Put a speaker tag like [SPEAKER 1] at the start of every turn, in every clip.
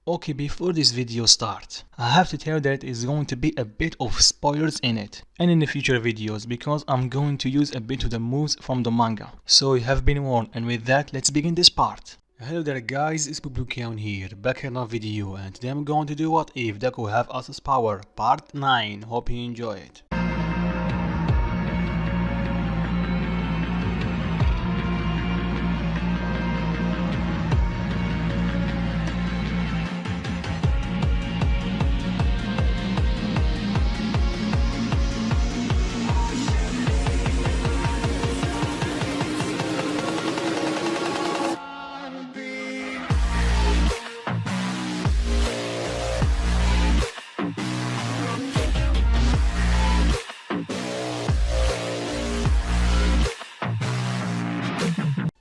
[SPEAKER 1] Okay, before this video starts, I have to tell you that it is going to be a bit of spoilers in it and in the future videos because I'm going to use a bit of the moves from the manga. So you have been warned, and with that, let's begin this part. Hello there guys, it's Bubukion here, back in another video, and today I'm going to do What If Deku Have Asta's Power, part 9. Hope you enjoy it.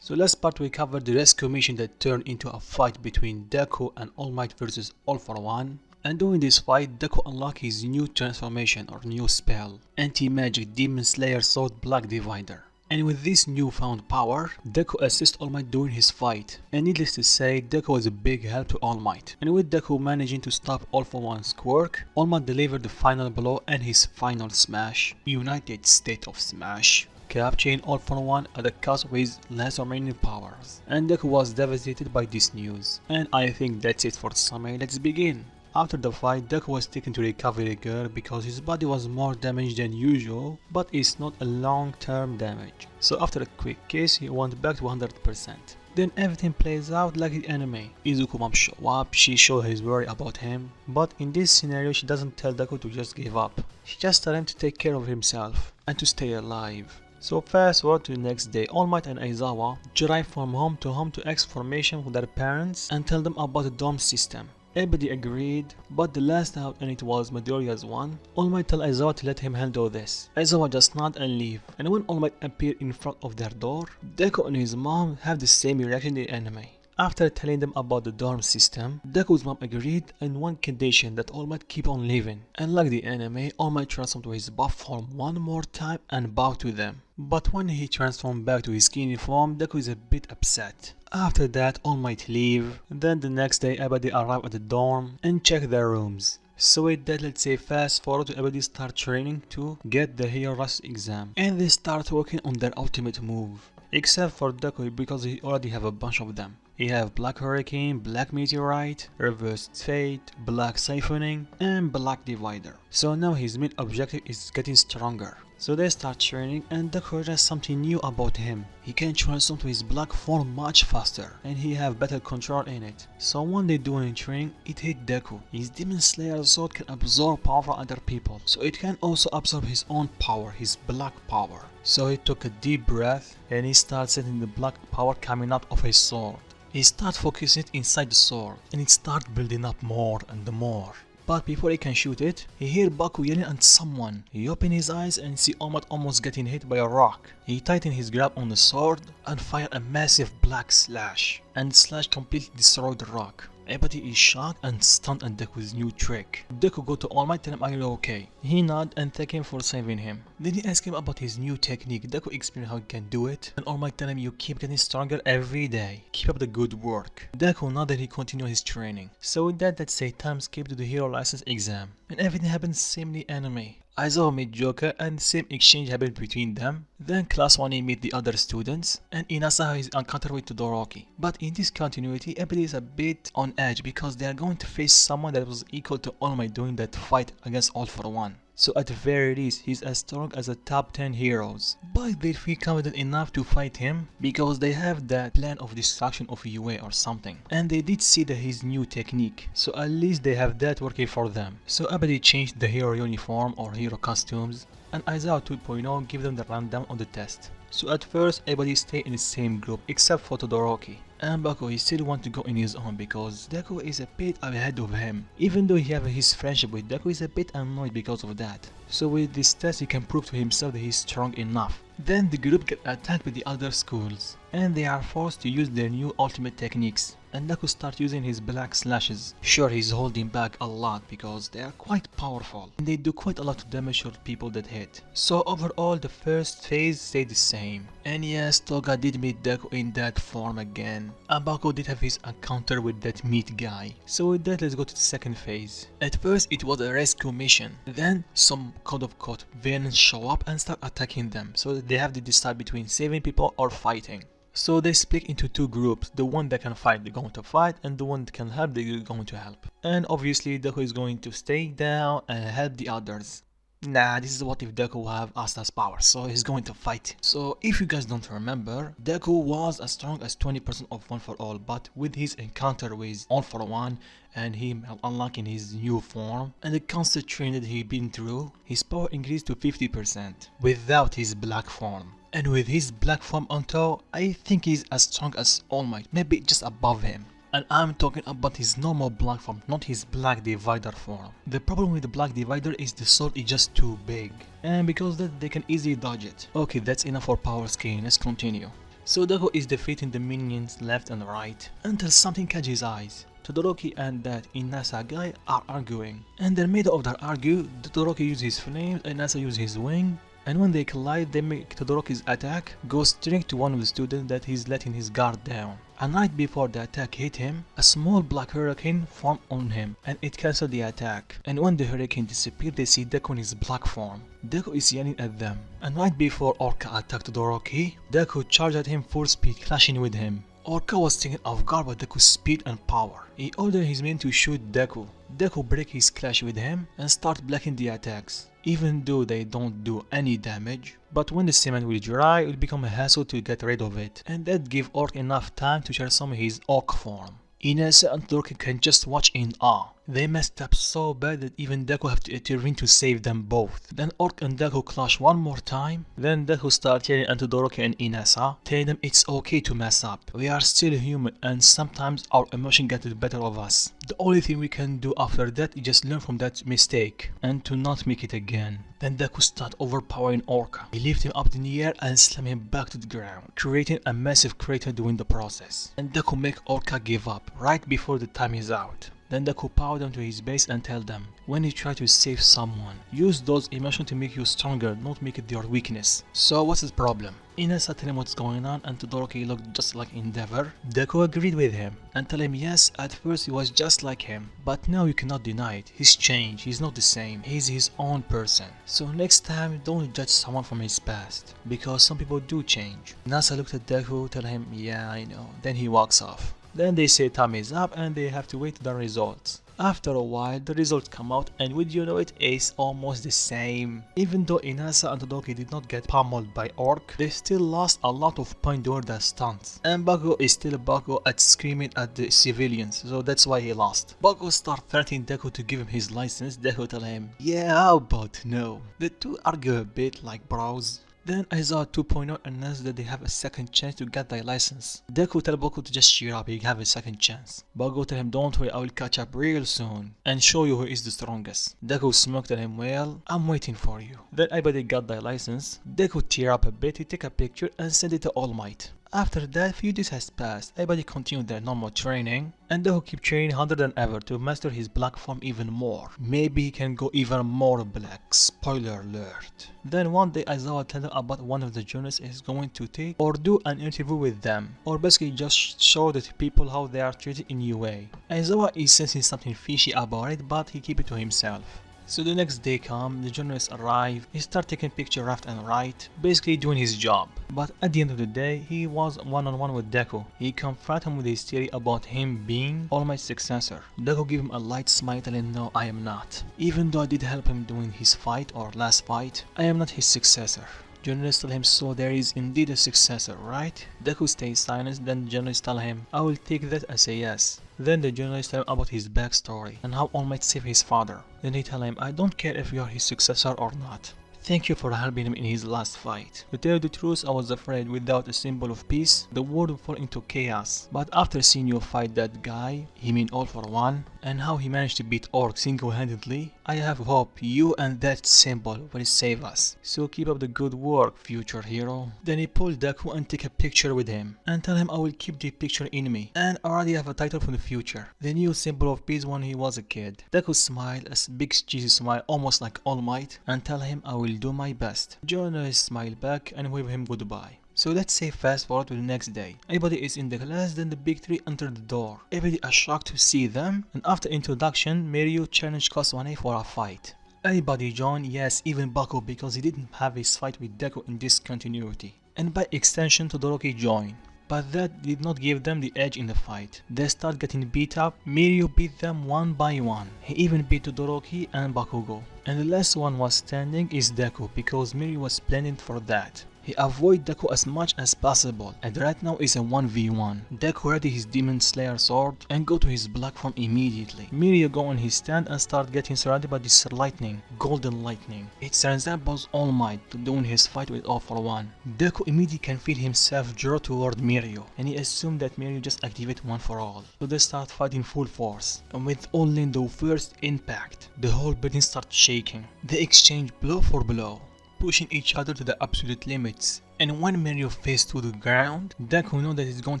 [SPEAKER 1] So last part we covered the rescue mission that turned into a fight between Deku and All Might versus All For One. And during this fight, Deku unlocked his new transformation or new spell, Anti-Magic Demon Slayer Sword Black Divider. And with this newfound power, Deku assists All Might during his fight. And needless to say, Deku was a big help to All Might. And with Deku managing to stop All For One's quirk, All Might delivered the final blow and his final smash, United State of Smash, capturing All For One at the cost of his last remaining powers. And Deku was devastated by this news. And I think that's it for the summary. Let's begin. After the fight, Deku was taken to recovery gear because his body was more damaged than usual, but it's not a long-term damage. So after a quick kiss, he went back to 100%. Then everything plays out like the anime. Izuku mom show up, she showed his worry about him, but in this scenario she doesn't tell Deku to just give up. She just tells him to take care of himself and to stay alive. So fast forward to the next day, All Might and Aizawa drive from home to X formation with their parents and tell them about the dorm system. Everybody agreed, but the last out, and it was Midoriya's one, All Might tell Aizawa to let him handle this. Aizawa just nod and leave, and when All Might appear in front of their door, Deku and his mom have the same reaction in the anime. After telling them about the dorm system, Deku's mom agreed on one condition, that All Might keep on living. And like the anime, All Might transformed to his buff form one more time and bowed to them. But when he transformed back to his skinny form, Deku is a bit upset. After that, All Might leave. Then the next day, everybody arrive at the dorm and check their rooms. So with that, let's say fast forward to everybody start training to get the Hero Rush exam. And they start working on their ultimate move. Except for Deku because he already have a bunch of them. He have Black Hurricane, Black Meteorite, Reversed Fate, Black Siphoning, and Black Divider. So now his main objective is getting stronger. So they start training, and Deku realizes something new about him. He can transform to his black form much faster, and he have better control in it. So one day during training, it hit Deku. His Demon Slayer sword can absorb power from other people, so it can also absorb his own power, his black power. So he took a deep breath, and he started sending the black power coming out of his sword. He started focusing it inside the sword, and it started building up more and more. But before he can shoot it, he hears Baku yelling at someone. He opens his eyes and sees All Might almost getting hit by a rock. He tightened his grip on the sword and fired a massive black slash. And the slash completely destroyed the rock. Everybody is shocked and stunned at Deku's new trick. Deku go to All Might, tell him, "Are you okay?" He nod and thank him for saving him. Then he asks him about his new technique. Deku explains how he can do it, and All Might tell him, "You keep getting stronger every day. Keep up the good work." Deku nodded, he continued his training. So with that, let's say time skip to the Hero License exam. And everything happens same the anime. Aizawa meet Joker and the same exchange happened between them. Then Class 1A meet the other students, and Inasa has his encounter with Todoroki. But in this continuity, everybody is a bit on edge because they are going to face someone that was equal to All Might during that fight against All For One. So at the very least, he's as strong as the top 10 heroes. But they feel confident enough to fight him because they have that plan of destruction of UA or something. And they did see his new technique, so at least they have that working for them. So everybody changed the hero uniform or hero costumes, and Aizawa 2.0 give them the rundown on the test. So at first, everybody stay in the same group except for Todoroki. And Baku, he still want to go in his own because Deku is a bit ahead of him. Even though he have his friendship with Deku, he's a bit annoyed because of that. So with this test, he can prove to himself that he's strong enough. Then the group get attacked by the other schools, and they are forced to use their new ultimate techniques. and Deku starts using his black slashes. Sure, he's holding back a lot because they are quite powerful and they do quite a lot of damage to people that hit. So overall the first phase stayed the same. And yes, Toga did meet Deku in that form again. And Bakugo did have his encounter with that meat guy. So with that, let's go to the second phase. At first it was a rescue mission. Then some quote-unquote villains show up and start attacking them. So they have to decide between saving people or fighting. So they split into two groups. The one that can fight, they're going to fight, and the one that can help, they're going to help. And obviously Deku is going to stay down and help the others. Nah, this is what if Deku have Asta's power, so he's going to fight. So if you guys don't remember, Deku was as strong as 20% of One For All, but with his encounter with All For One and him unlocking his new form and the constant training that he been through, his power increased to 50% without his black form. And with his black form on top, I think he's as strong as All Might, maybe just above him. And I'm talking about his normal black form, not his black divider form. The problem with the black divider is the sword is just too big, and because that they can easily dodge it. Okay, that's enough for power scaling, let's continue. So Deku is defeating the minions left and right until something catches his eyes. Todoroki and that Inasa guy are arguing, and in the middle of their argue, Todoroki uses his flames and Inasa uses his wing. And when they collide, they make Todoroki's attack go straight to one of the students that he's letting his guard down. And right before the attack hit him, a small black hurricane formed on him and it cancelled the attack. And when the hurricane disappeared, they see Deku in his black form. Deku is yelling at them. And right before Orca attacked Todoroki, Deku charged at him full speed, clashing with him. Orca was taken off guard by Deku's speed and power. He ordered his men to shoot Deku. Deku break his clash with him and start blocking the attacks, even though they don't do any damage. But when the cement will dry, it will become a hassle to get rid of it, and that give Orc enough time to transform his Orc form. Inasa and Todoroki can just watch in awe. They messed up so bad that even Deku have to intervene to save them both. Then Orc and Deku clash one more time. Then Deku starts yelling at Todoroki and Inasa, telling them it's okay to mess up. We are still human and sometimes our emotion get the better of us. The only thing we can do after that is just learn from that mistake and to not make it again. Then Deku starts overpowering Orca. He lifts him up in the air and slams him back to the ground, creating a massive crater during the process. And Deku makes Orca give up right before the time is out. Then Deku power them to his base and tell them, when you try to save someone, use those emotions to make you stronger, not make it your weakness. So what's his problem? Inasa tell him what's going on and Todoroki looked just like Endeavor. Deku agreed with him and tell him yes, at first he was just like him, but now you cannot deny it, he's changed, he's not the same, he's his own person. So next time don't judge someone from his past, because some people do change. Inasa looked at Deku, tell him yeah I know, then he walks off. Then they say time is up and they have to wait the results. After a while, the results come out and would you know it's almost the same. Even though Inasa and Todoroki did not get pummeled by Orc, they still lost a lot of points during the stunts. And Bakugo is still Bakugo at screaming at the civilians, so that's why he lost. Bakugo starts threatening Deku to give him his license. Deku tell him, yeah, how about no? The two argue a bit like bros. Then Aizawa 2.0 announced that they have a second chance to get their license. Deku tell Bakugo to just cheer up, he have a second chance. Bakugo tell him don't worry, I will catch up real soon and show you who is the strongest. Deku smoked at him, well, I'm waiting for you. Then everybody got their license. Deku tear up a bit, he take a picture and send it to All Might. After that, few days has passed, everybody continued their normal training, and Deku keep training harder than ever to master his black form even more. Maybe he can go even more black, spoiler alert. Then one day Aizawa tell them about one of the journalists is going to take or do an interview with them, or basically just show the people how they are treated in UA. Aizawa is sensing something fishy about it, but he keep it to himself. So the next day come, the journalists arrive, he start taking picture left and right, basically doing his job. But at the end of the day, he was one-on-one with Deku. He confronted him with his theory about him being All Might's successor. Deku gave him a light smile telling no, I am not. Even though I did help him during his fight or last fight, I am not his successor. Journalists tell him, so there is indeed a successor, right? Deku stays silent, then the journalists tell him, I will take that as a yes. Then the journalists tell him about his backstory and how All Might saved his father. Then they tell him, I don't care if you are his successor or not. Thank you for helping him in his last fight. To tell you the truth, I was afraid without a symbol of peace, the world would fall into chaos. But after seeing you fight that guy, he mean All for One, and how he managed to beat Orc single-handedly, I have hope you and that symbol will save us. So keep up the good work, future hero. Then he pulled Deku and take a picture with him, and tell him I will keep the picture in me, and already have a title for the future. The new symbol of peace when he was a kid. Deku smiled, a big cheesy smile almost like All Might, and tell him I will do my best. Jonas smiled back and waved him goodbye. So let's say fast forward to the next day. Everybody is in the class, then the big three enter the door. Everybody is shocked to see them, and after introduction, Mirio challenged Kaswane for a fight. Everybody joined, yes, even Baku, because he didn't have his fight with Deku in this continuity. And by extension, Todoroki joined. But that did not give them the edge in the fight. They start getting beat up. Mirio beat them one by one. He even beat Todoroki and Bakugo. And the last one was standing is Deku, because Mirio was planning for that. He avoided Deku as much as possible, and right now is a 1v1. Deku ready his Demon Slayer sword and go to his black form immediately. Mirio go on his stand and start getting surrounded by this lightning, golden lightning. It resembles All Might to doing his fight with All for One. Deku immediately can feel himself draw toward Mirio, and he assumed that Mirio just activate One for All. So they start fighting full force, and with only the first impact, the whole building starts shaking. They exchange blow for blow, pushing each other to the absolute limits. And when Mirio faces to the ground, Deku knows that it's going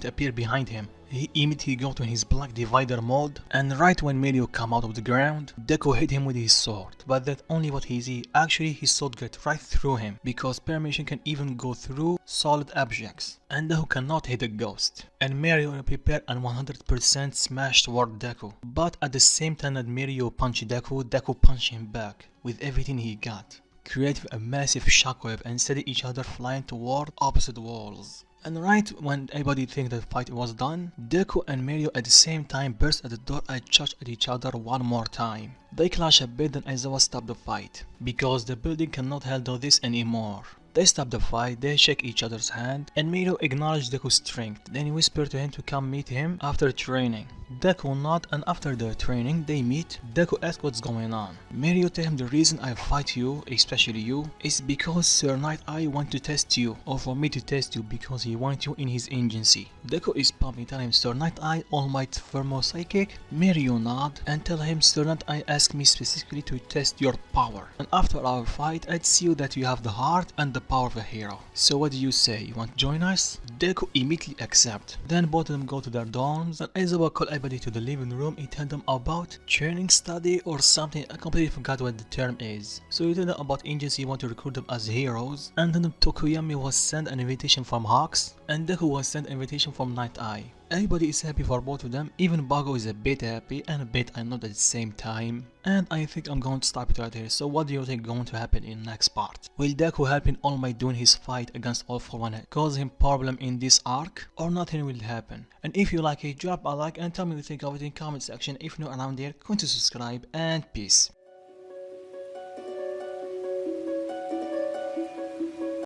[SPEAKER 1] to appear behind him. He immediately goes to his black divider mode, and right when Mirio come out of the ground, Deku hit him with his sword. But that's only what he sees. Actually, his sword got right through him, because permission can even go through solid objects, and Deku cannot hit a ghost. And Mirio prepared and 100% smashed toward Deku. But at the same time that Mirio punched Deku, Deku punched him back with everything he got, creating a massive shockwave and setting each other flying toward opposite walls. And right when everybody thinks the fight was done, Deku and Mirio at the same time burst at the door and charged at each other one more time. They clash a bit, then Aizawa stopped the fight, because the building cannot handle this anymore. They stop the fight, they shake each other's hand, and Mirio acknowledged Deku's strength. Then he whispered to him to come meet him after training. Deku nod, and after the training they meet. Deku asks what's going on. Mirio tells him the reason I fight you, especially you, is because Sir Night Eye want to test you, or for me to test you, because he wants you in his agency. Deku is pumping, tell him Sir Night Eye, All Might Thermo Psychic. Mirio nod and tell him Sir Night Eye asked me specifically to test your power, and after our fight I'd see you that you have the heart and the power of a hero. So what do you say, you want to join us? Deku immediately accepts. Then both of them go to their dorms, and Aizawa call everybody to the living room. He tell them about training study or something, I completely forgot what the term is. So he told them about agency want to recruit them as heroes, and then Tokuyami was sent an invitation from Hawks, and Deku was sent an invitation from Night Eye. Everybody is happy for both of them, even Bago is a bit happy and a bit annoyed at the same time. And I think I'm going to stop it right here. So what do you think going to happen in next part? Will Deku helping All Might doing his fight against All for One cause him problem in this arc, or nothing will happen? And if you like it, drop a like and tell me what you think of it in comment section. If you're new around here, go to subscribe, and peace.